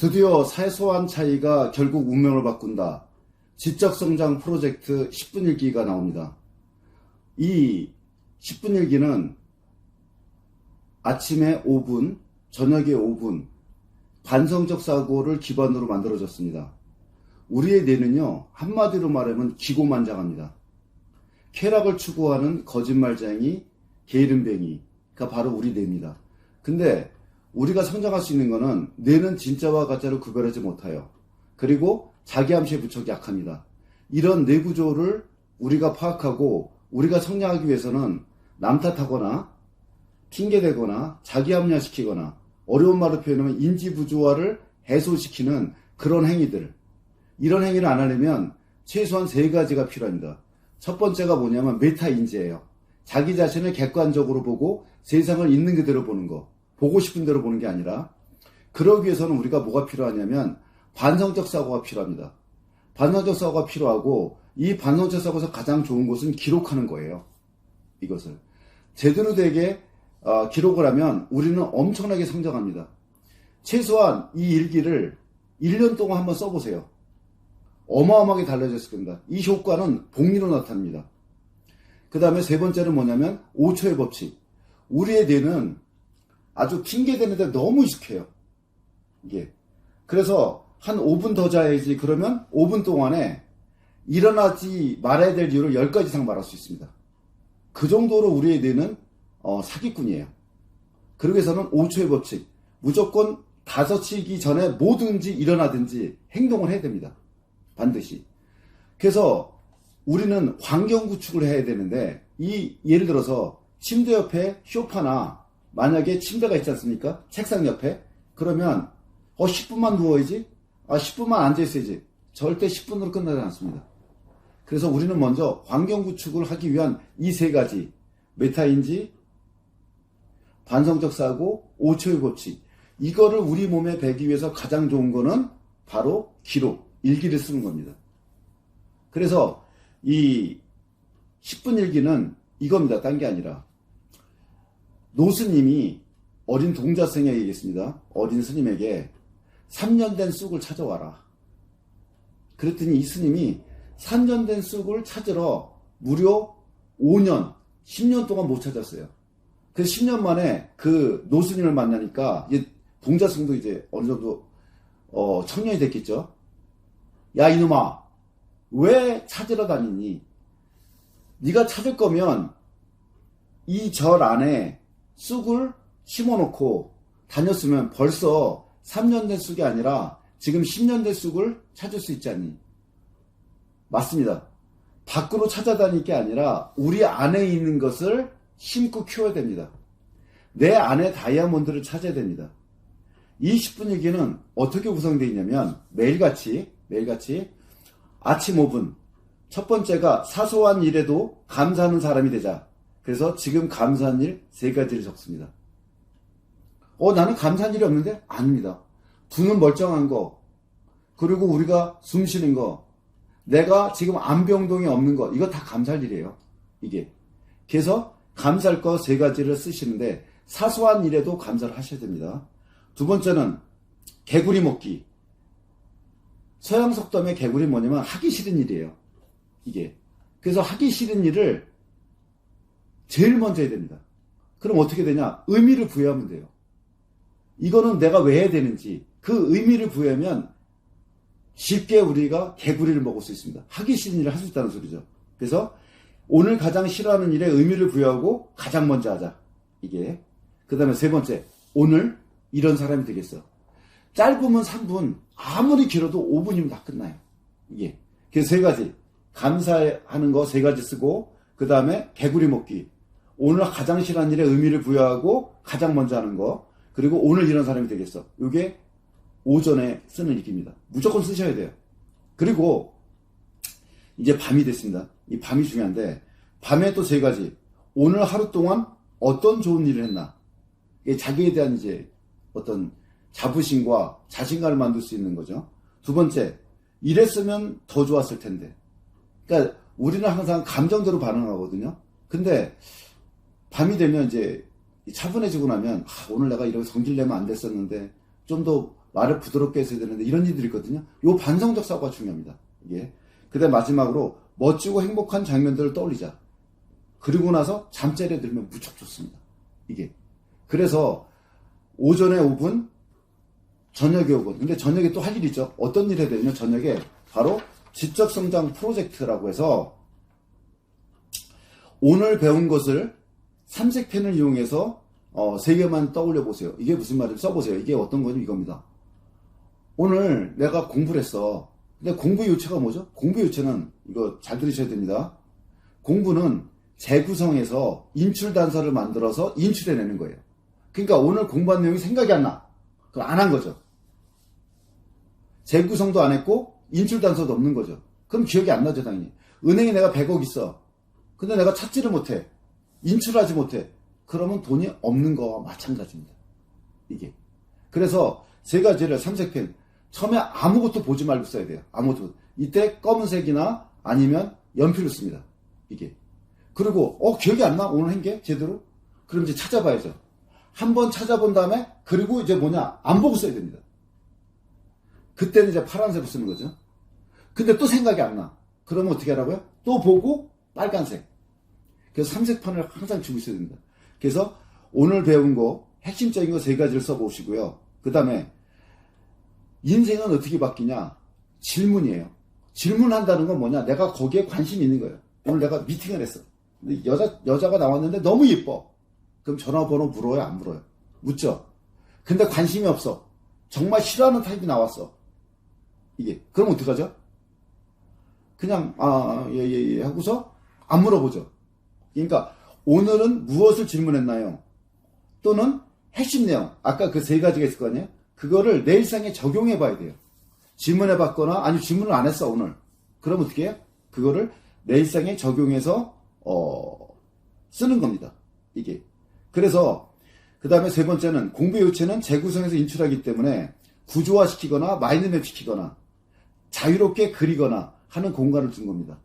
드디어 사소한 차이가 결국 운명을 바꾼다. 지적성장 프로젝트 10분 일기가 나옵니다. 이 10분 일기는 아침에 5분, 저녁에 5분, 반성적 사고를 기반으로 만들어졌습니다. 우리의 뇌는요, 한마디로 말하면 기고만장합니다. 쾌락을 추구하는 거짓말쟁이, 게으름뱅이가 바로 우리 뇌입니다. 근데 우리가 성장할 수 있는 거는 뇌는 진짜와 가짜를 구별하지 못해요. 그리고 자기암시에 무척 약합니다. 이런 뇌 구조를 우리가 파악하고 우리가 성장하기 위해서는 남 탓하거나 핑계대거나 자기합리화시키거나 어려운 말로 표현하면 인지부조화를 해소시키는 그런 행위들, 이런 행위를 안 하려면 최소한 3가지가 필요합니다. 첫 번째가 뭐냐면 메타인지예요. 자기 자신을 객관적으로 보고 세상을 있는 그대로 보는 거, 보고 싶은 대로 보는 게 아니라, 그러기 위해서는 우리가 뭐가 필요하냐면 반성적 사고가 필요합니다. 반성적 사고가 필요하고, 이 반성적 사고에서 가장 좋은 것은 기록하는 거예요. 이것을 제대로 되게 기록을 하면 우리는 엄청나게 성장합니다. 최소한 이 일기를 1년 동안 한번 써보세요. 어마어마하게 달라졌을 겁니다. 이 효과는 복리로 나타납니다. 그 다음에 3번째는 뭐냐면 5초의 법칙. 우리의 뇌는 아주 핑계대는데 너무 익숙해요. 이게. 그래서 한 5분 더 자야지, 그러면 5분 동안에 일어나지 말아야 될 이유를 10가지 이상 말할 수 있습니다. 그 정도로 우리의 뇌는 사기꾼이에요. 그러기 위해서는 5초의 법칙. 무조건 5시기 전에 뭐든지 일어나든지 행동을 해야 됩니다. 반드시. 그래서 우리는 환경 구축을 해야 되는데, 예를 들어서 침대 옆에 소파나 만약에 침대가 있지 않습니까? 책상 옆에. 그러면 10분만 누워야지, 10분만 앉아있어야지. 절대 10분으로 끝나지 않습니다. 그래서 우리는 먼저 환경 구축을 하기 위한 이 3가지, 메타인지, 반성적 사고, 5초의 법칙, 이거를 우리 몸에 배기 위해서 가장 좋은 거는 바로 기록, 일기를 쓰는 겁니다. 그래서 이 10분 일기는 이겁니다. 딴 게 아니라, 노스님이 어린 동자승에게 얘기했습니다. 어린 스님에게 3년 된 쑥을 찾아와라. 그랬더니 이 스님이 3년 된 쑥을 찾으러 무려 5년, 10년 동안 못 찾았어요. 그래서 10년 만에 그 노스님을 만나니까 이제 동자승도 이제 어느 정도 청년이 됐겠죠. 야, 이놈아, 왜 찾으러 다니니? 네가 찾을 거면 이 절 안에 쑥을 심어놓고 다녔으면 벌써 3년 된 쑥이 아니라 지금 10년 된 쑥을 찾을 수 있지 않니? 맞습니다. 밖으로 찾아다닐 게 아니라 우리 안에 있는 것을 심고 키워야 됩니다. 내 안에 다이아몬드를 찾아야 됩니다. 이 10분 일기는 어떻게 구성되어 있냐면 매일같이 아침 5분, 첫 번째가 사소한 일에도 감사하는 사람이 되자. 그래서 지금 감사한 일 3가지를 적습니다. 나는 감사한 일이 없는데? 아닙니다. 두는 멀쩡한 거, 그리고 우리가 숨 쉬는 거, 내가 지금 안병동이 없는 거, 이거 다 감사할 일이에요. 이게. 그래서 감사할 거 3가지를 쓰시는데 사소한 일에도 감사를 하셔야 됩니다. 두 번째는 개구리 먹기. 서양 속담의 개구리 뭐냐면 하기 싫은 일이에요. 이게. 그래서 하기 싫은 일을 제일 먼저 해야 됩니다. 그럼 어떻게 되냐? 의미를 부여하면 돼요. 이거는 내가 왜 해야 되는지 그 의미를 부여하면 쉽게 우리가 개구리를 먹을 수 있습니다. 하기 싫은 일을 할 수 있다는 소리죠. 그래서 오늘 가장 싫어하는 일에 의미를 부여하고 가장 먼저 하자. 이게. 그 다음에 3번째, 오늘 이런 사람이 되겠어. 짧으면 3분, 아무리 길어도 5분이면 다 끝나요. 이게. 그래서 3가지. 감사하는 거 3가지 쓰고, 그 다음에 개구리 먹기. 오늘 가장 싫어하는 일에 의미를 부여하고 가장 먼저 하는 거. 그리고 오늘 이런 사람이 되겠어. 이게 오전에 쓰는 일기입니다. 무조건 쓰셔야 돼요. 그리고 이제 밤이 됐습니다. 이 밤이 중요한데, 밤에 또 3가지. 오늘 하루 동안 어떤 좋은 일을 했나. 자기에 대한 이제 어떤 자부심과 자신감을 만들 수 있는 거죠. 두 번째, 이랬으면 더 좋았을 텐데. 그러니까 우리는 항상 감정대로 반응하거든요. 근데 밤이 되면 이제 차분해지고 나면 오늘 내가 이렇게 성질 내면 안 됐었는데 좀 더 말을 부드럽게 해서야 되는데 이런 일들이 있거든요. 요 반성적 사고가 중요합니다. 이게. 그 다음 마지막으로 멋지고 행복한 장면들을 떠올리자. 그리고 나서 잠자리에 들면 무척 좋습니다. 이게. 그래서 오전에 5분, 저녁에 5분. 근데 저녁에 또 할 일이 있죠. 어떤 일 해야 되냐면 저녁에 바로 지적성장 프로젝트라고 해서 오늘 배운 것을 삼색펜을 이용해서 3개만 떠올려 보세요. 이게 무슨 말인지 써보세요. 이게 어떤 거냐 이겁니다. 오늘 내가 공부를 했어. 근데 공부 요체가 뭐죠? 공부 요체는 이거 잘 들으셔야 됩니다. 공부는 재구성해서 인출 단서를 만들어서 인출해내는 거예요. 그러니까 오늘 공부한 내용이 생각이 안 나. 그럼 안 한 거죠. 재구성도 안 했고 인출 단서도 없는 거죠. 그럼 기억이 안 나죠, 당연히. 은행에 내가 100억 있어. 근데 내가 찾지를 못해. 인출하지 못해. 그러면 돈이 없는 거와 마찬가지입니다. 이게. 그래서 세 가지를 삼색펜. 처음에 아무것도 보지 말고 써야 돼요. 아무것도. 이때 검은색이나 아니면 연필로 씁니다. 이게. 그리고 기억이 안 나? 오늘 한 게 제대로? 그럼 이제 찾아봐야죠. 한번 찾아본 다음에 그리고 이제 안 보고 써야 됩니다. 그때는 이제 파란색으로 쓰는 거죠. 근데 또 생각이 안 나. 그러면 어떻게 하라고요? 또 보고 빨간색. 그래서 삼색판을 항상 쥐고 있어야 됩니다. 그래서 오늘 배운 거 핵심적인 거 3가지를 써보시고요. 그 다음에 인생은 어떻게 바뀌냐? 질문이에요. 질문한다는 건 뭐냐? 내가 거기에 관심이 있는 거예요. 오늘 내가 미팅을 했어. 근데 여자가 나왔는데 너무 예뻐. 그럼 전화번호 물어요? 안 물어요? 묻죠. 근데 관심이 없어. 정말 싫어하는 타입이 나왔어. 이게. 그럼 어떡하죠? 그냥 예 하고서 안 물어보죠. 그러니까 오늘은 무엇을 질문했나요? 또는 핵심 내용. 아까 그 3가지가 있을 거 아니에요? 그거를 내 일상에 적용해 봐야 돼요. 질문해 봤거나 아니 질문을 안 했어 오늘. 그럼 어떻게 해요? 그거를 내 일상에 적용해서 쓰는 겁니다. 이게. 그래서 그 다음에 3번째는 공부 요체는 재구성해서 인출하기 때문에 구조화시키거나 마인드맵 시키거나 자유롭게 그리거나 하는 공간을 준 겁니다.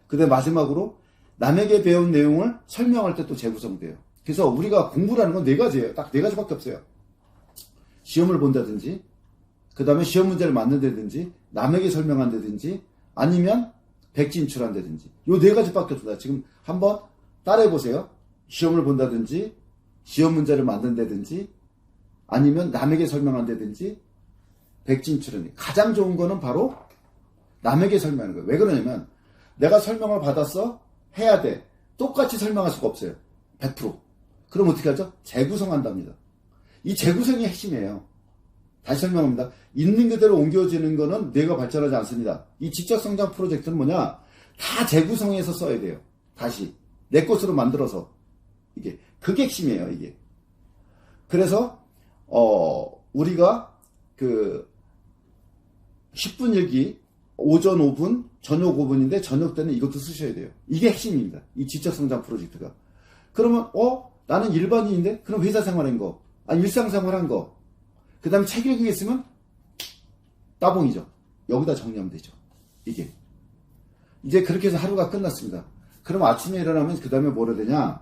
그 다음에 마지막으로 남에게 배운 내용을 설명할 때 또 재구성돼요. 그래서 우리가 공부라는 건 4가지예요. 딱 4가지밖에 없어요. 시험을 본다든지 그 다음에 시험 문제를 만든다든지 남에게 설명한다든지 아니면 백지 인출한다든지 요 4가지밖에 없습니다. 지금 한번 따라해 보세요. 시험을 본다든지 시험 문제를 만든다든지 아니면 남에게 설명한다든지 백지 인출은 가장 좋은 거는 바로 남에게 설명하는 거예요. 왜 그러냐면 내가 설명을 받았어 해야 돼. 똑같이 설명할 수가 없어요. 100%. 그럼 어떻게 하죠? 재구성한답니다. 이 재구성이 핵심이에요. 다시 설명합니다. 있는 그대로 옮겨지는 거는 뇌가 발전하지 않습니다. 이 지적성장 프로젝트는 뭐냐? 다 재구성해서 써야 돼요. 다시. 내 것으로 만들어서. 이게. 그게 핵심이에요, 이게. 그래서, 우리가 10분 일기, 오전 5분, 저녁 5분인데 저녁 때는 이것도 쓰셔야 돼요. 이게 핵심입니다. 이 지적성장 프로젝트가. 그러면, 나는 일반인인데? 그럼 회사 생활한 거. 아니, 일상생활한 거. 그 다음에 책 읽기 있으면 따봉이죠. 여기다 정리하면 되죠. 이게. 이제 그렇게 해서 하루가 끝났습니다. 그럼 아침에 일어나면 그 다음에 뭐라 되냐?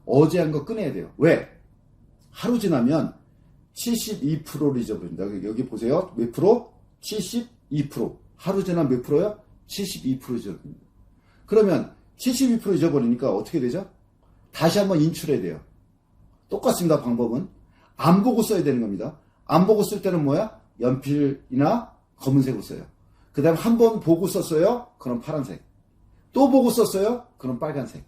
어제 한 거 꺼내야 돼요. 왜? 하루 지나면 72%를 잊어버립니다. 여기 보세요. 몇 프로? 72%. 하루 지나면 몇 프로요? 72% 잊어버립니다. 그러면 72% 잊어버리니까 어떻게 되죠? 다시 한번 인출해야 돼요. 똑같습니다. 방법은. 안 보고 써야 되는 겁니다. 안 보고 쓸 때는 뭐야? 연필이나 검은색으로 써요. 그 다음에 한 번 보고 썼어요? 그럼 파란색. 또 보고 썼어요? 그럼 빨간색.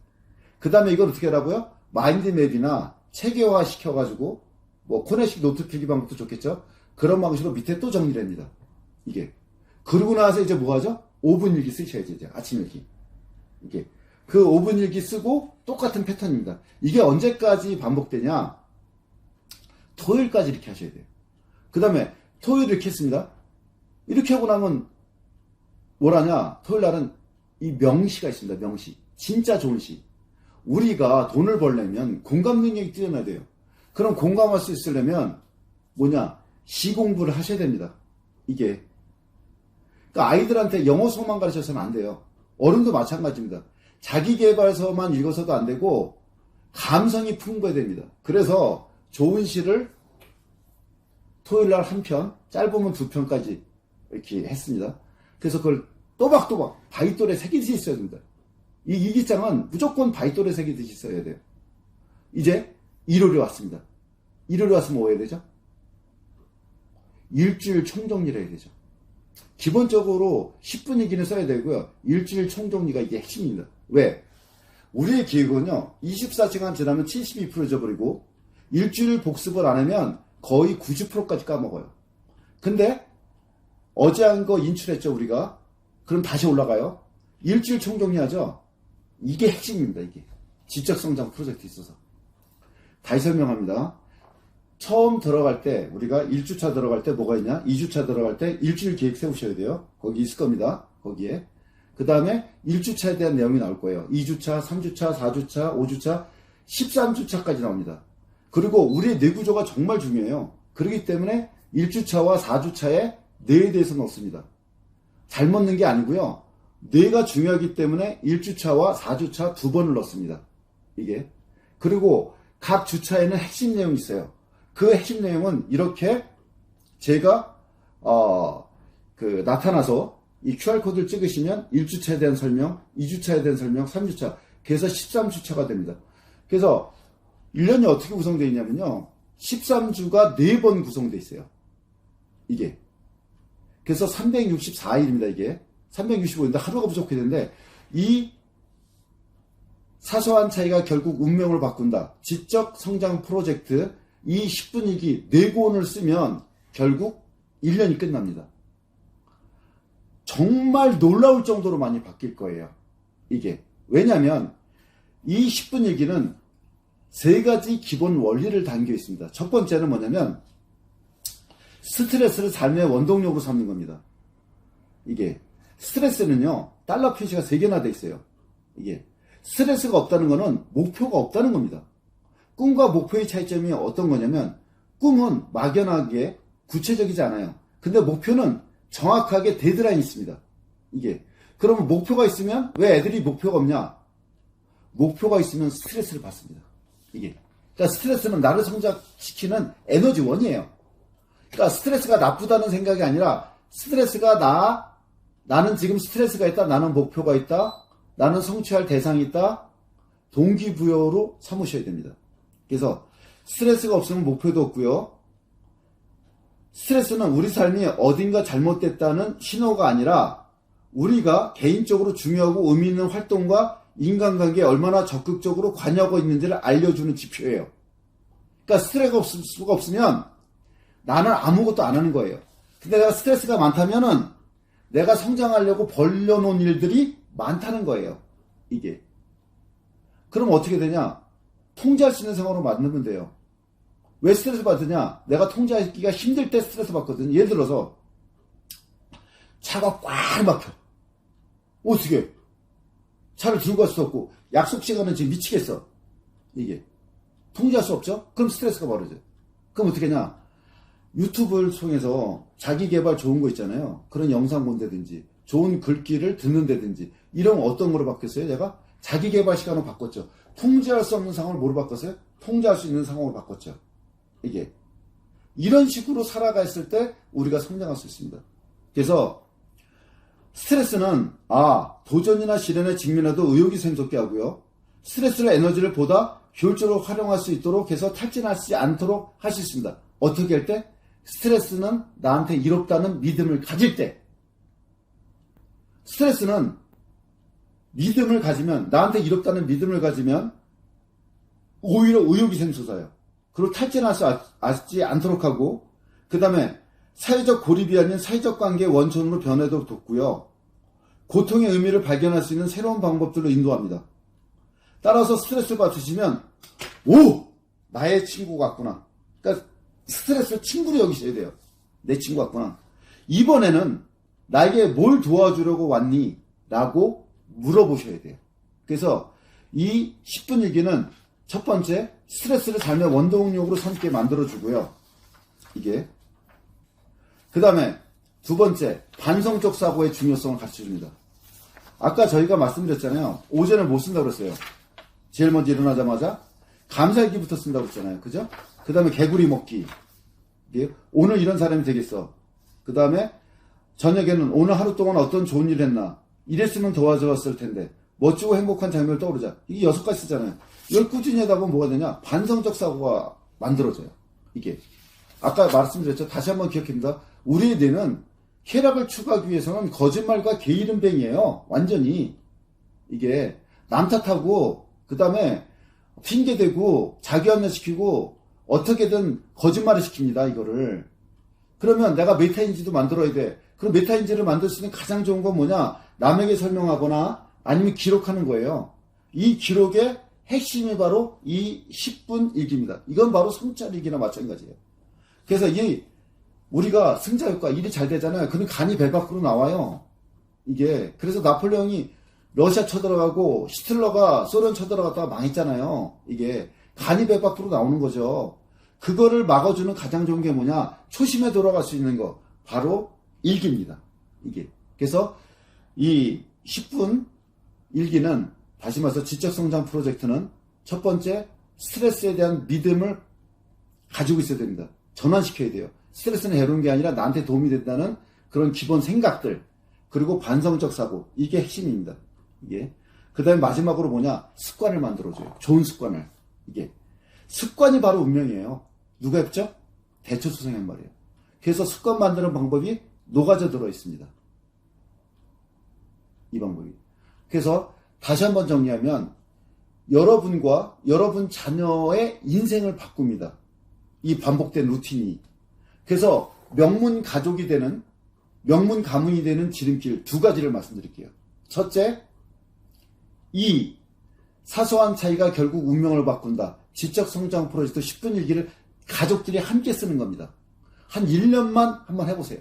그 다음에 이걸 어떻게 하라고요? 마인드맵이나 체계화 시켜가지고 코네식 노트 필기 방법도 좋겠죠? 그런 방식으로 밑에 또 정리를 합니다. 이게. 그러고 나서 이제 뭐 하죠? 5분 일기 쓰셔야죠. 이제 아침 일기. 이게. 그 5분 일기 쓰고 똑같은 패턴입니다. 이게 언제까지 반복되냐? 토요일까지 이렇게 하셔야 돼요. 그 다음에 토요일 이렇게 했습니다. 이렇게 하고 나면 뭐라냐? 토요일 날은 이 명시가 있습니다. 명시. 진짜 좋은 시. 우리가 돈을 벌려면 공감 능력이 뛰어나야 돼요. 그럼 공감할 수 있으려면 뭐냐? 시 공부를 하셔야 됩니다. 이게. 그러니까 아이들한테 영어 수업만 가르쳐서는 안 돼요. 어른도 마찬가지입니다. 자기계발서만 읽어서도 안 되고 감성이 풍부해야 됩니다. 그래서 좋은 시를 토요일 날 한 편, 짧으면 2편까지 이렇게 했습니다. 그래서 그걸 또박또박 바윗돌에 새기듯이 있어야 됩니다. 이 일기장은 무조건 바윗돌에 새기듯이 써야 돼요. 이제 일요일에 왔습니다. 일요일에 왔으면 뭐 해야 되죠? 일주일 총정리를 해야 되죠. 기본적으로 10분이기는 써야 되고요. 일주일 총정리가 이게 핵심입니다. 왜? 우리의 기획은요, 24시간 지나면 72% 잊어버리고, 일주일 복습을 안 하면 거의 90%까지 까먹어요. 근데, 어제 한 거 인출했죠, 우리가. 그럼 다시 올라가요. 일주일 총정리하죠. 이게 핵심입니다, 이게. 지적성장 프로젝트에 있어서. 다시 설명합니다. 처음 들어갈 때, 우리가 1주차 들어갈 때 뭐가 있냐? 2주차 들어갈 때 일주일 계획 세우셔야 돼요. 거기 있을 겁니다. 거기에. 그 다음에 1주차에 대한 내용이 나올 거예요. 2주차, 3주차, 4주차, 5주차, 13주차까지 나옵니다. 그리고 우리의 뇌구조가 정말 중요해요. 그렇기 때문에 1주차와 4주차에 뇌에 대해서 넣습니다. 잘못 넣는 게 아니고요. 뇌가 중요하기 때문에 1주차와 4주차 2번을 넣습니다. 이게. 그리고 각 주차에는 핵심 내용이 있어요. 그 핵심 내용은 이렇게 제가 나타나서 이 QR코드를 찍으시면 1주차에 대한 설명, 2주차에 대한 설명, 3주차, 그래서 13주차가 됩니다. 그래서 1년이 어떻게 구성되어 있냐면요. 13주가 4번 구성되어 있어요. 이게. 그래서 364일입니다, 이게. 365일인데 하루가 부족해야 되는데, 이 사소한 차이가 결국 운명을 바꾼다. 지적 성장 프로젝트, 이 10분위기 4권을 쓰면 결국 1년이 끝납니다. 정말 놀라울 정도로 많이 바뀔 거예요. 이게. 왜냐하면 이 10분위기는 3가지 기본 원리를 담겨 있습니다. 첫 번째는 뭐냐면 스트레스를 삶의 원동력으로 삼는 겁니다. 이게. 스트레스는요. 달러 표시가 3개나 돼 있어요. 이게. 스트레스가 없다는 거는 목표가 없다는 겁니다. 꿈과 목표의 차이점이 어떤 거냐면 꿈은 막연하게 구체적이지 않아요. 근데 목표는 정확하게 데드라인이 있습니다. 이게. 그러면 목표가 있으면 왜 애들이 목표가 없냐? 목표가 있으면 스트레스를 받습니다. 이게. 그러니까 스트레스는 나를 성장시키는 에너지원이에요. 그러니까 스트레스가 나쁘다는 생각이 아니라 스트레스가 나는 지금 스트레스가 있다. 나는 목표가 있다. 나는 성취할 대상이 있다. 동기부여로 삼으셔야 됩니다. 그래서 스트레스가 없으면 목표도 없고요. 스트레스는 우리 삶이 어딘가 잘못됐다는 신호가 아니라 우리가 개인적으로 중요하고 의미 있는 활동과 인간관계에 얼마나 적극적으로 관여하고 있는지를 알려주는 지표예요. 그러니까 스트레스가 없으면 나는 아무것도 안 하는 거예요. 근데 내가 스트레스가 많다면은 내가 성장하려고 벌려놓은 일들이 많다는 거예요. 이게. 그럼 어떻게 되냐? 통제할 수 있는 상황으로 만들면 돼요. 왜 스트레스 받으냐? 내가 통제하기가 힘들 때 스트레스 받거든요. 예를 들어서 차가 꽉 막혀. 어떻게? 차를 들고 갈 수 없고 약속 시간은 지금 미치겠어. 이게. 통제할 수 없죠? 그럼 스트레스가 벌어져요. 그럼 어떻게 하냐? 유튜브를 통해서 자기 개발 좋은 거 있잖아요. 그런 영상 본다든지 좋은 글귀를 듣는다든지 이런 어떤 거로 바뀌었어요? 내가 자기 개발 시간으로 바꿨죠. 통제할 수 없는 상황을 뭐로 바꿨어요? 통제할 수 있는 상황으로 바꿨죠. 이게. 이런 식으로 살아갔을 때 우리가 성장할 수 있습니다. 그래서 스트레스는 도전이나 시련에 직면해도 의욕이 샘솟게 하고요. 스트레스를 에너지를 보다 효율적으로 활용할 수 있도록 해서 탈진하지 않도록 할 수 있습니다. 어떻게 할 때? 스트레스는 나한테 이롭다는 믿음을 가질 때. 스트레스는 믿음을 가지면, 나한테 이롭다는 믿음을 가지면 오히려 의욕이 샘솟아요. 그리고 탈진하지 않도록 하고, 그 다음에 사회적 고립이 아닌 사회적 관계의 원천으로 변하도록 돕고요. 고통의 의미를 발견할 수 있는 새로운 방법들로 인도합니다. 따라서 스트레스를 받으시면 나의 친구 같구나. 그러니까 스트레스를 친구로 여기셔야 돼요. 내 친구 같구나. 이번에는 나에게 뭘 도와주려고 왔니? 라고 물어보셔야 돼요. 그래서 이 10분 일기는 첫 번째, 스트레스를 삶의 원동력으로 삼게 만들어주고요. 이게. 그 다음에 두 번째, 반성적 사고의 중요성을 가르쳐줍니다. 아까 저희가 말씀드렸잖아요. 오전에 못 쓴다고 그랬어요. 제일 먼저 일어나자마자 감사일기부터 쓴다고 했잖아요. 그죠? 그 다음에 개구리 먹기. 이게 오늘 이런 사람이 되겠어. 그 다음에 저녁에는 오늘 하루 동안 어떤 좋은 일을 했나. 이랬으면 더 좋았을 텐데. 멋지고 행복한 장면을 떠오르자. 이게 6가지 쓰잖아요. 이걸 꾸준히 하다 보면 뭐가 되냐? 반성적 사고가 만들어져요. 이게. 아까 말씀드렸죠. 다시 한번 기억합니다. 우리의 뇌는 쾌락을 추구하기 위해서는 거짓말과 게으름뱅이에요. 완전히. 이게 남 탓하고 그 다음에 핑계대고 자기합리화시키고 어떻게든 거짓말을 시킵니다. 이거를. 그러면 내가 메타인지도 만들어야 돼. 그럼 메타인지를 만들 수 있는 가장 좋은 건 뭐냐? 남에게 설명하거나 아니면 기록하는 거예요. 이 기록의 핵심이 바로 이 10분 일기입니다. 이건 바로 성찰 일기나 마찬가지예요. 그래서 우리가 승자효과 일이 잘 되잖아요. 그럼 간이 배 밖으로 나와요. 이게. 그래서 나폴레옹이 러시아 쳐들어가고 히틀러가 소련 쳐들어갔다가 망했잖아요. 이게 간이 배 밖으로 나오는 거죠. 그거를 막아주는 가장 좋은 게 뭐냐? 초심에 돌아갈 수 있는 거. 바로 일기입니다. 이게. 그래서 이 10분 일기는 다시 말해서 지적성장 프로젝트는 첫 번째 스트레스에 대한 믿음을 가지고 있어야 됩니다. 전환시켜야 돼요. 스트레스는 해로운 게 아니라 나한테 도움이 된다는 그런 기본 생각들 그리고 반성적 사고 이게 핵심입니다. 이게 그 다음에 마지막으로 뭐냐? 습관을 만들어줘요. 좋은 습관을. 이게 습관이 바로 운명이에요. 누가 했죠? 대처수성이 한 말이에요. 그래서 습관 만드는 방법이 녹아져 들어 있습니다. 이 방법이. 그래서 다시 한번 정리하면 여러분과 여러분 자녀의 인생을 바꿉니다. 이 반복된 루틴이. 그래서 명문 가족이 되는, 명문 가문이 되는 지름길 2가지를 말씀드릴게요. 첫째, 이 사소한 차이가 결국 운명을 바꾼다. 지적성장 프로젝트 10분 일기를 가족들이 함께 쓰는 겁니다. 한 1년만 한번 해보세요.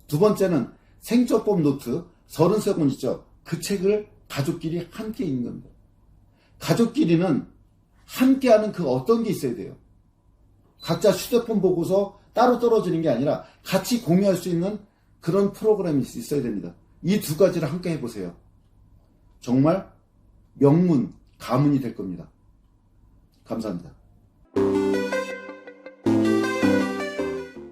두 번째는 생존법 노트 33권 있죠. 그 책을 가족끼리 함께 읽는 겁니다. 가족끼리는 함께하는 그 어떤 게 있어야 돼요. 각자 휴대폰 보고서 따로 떨어지는 게 아니라 같이 공유할 수 있는 그런 프로그램이 있어야 됩니다. 이 2가지를 함께 해보세요. 정말 명문, 가문이 될 겁니다. 감사합니다.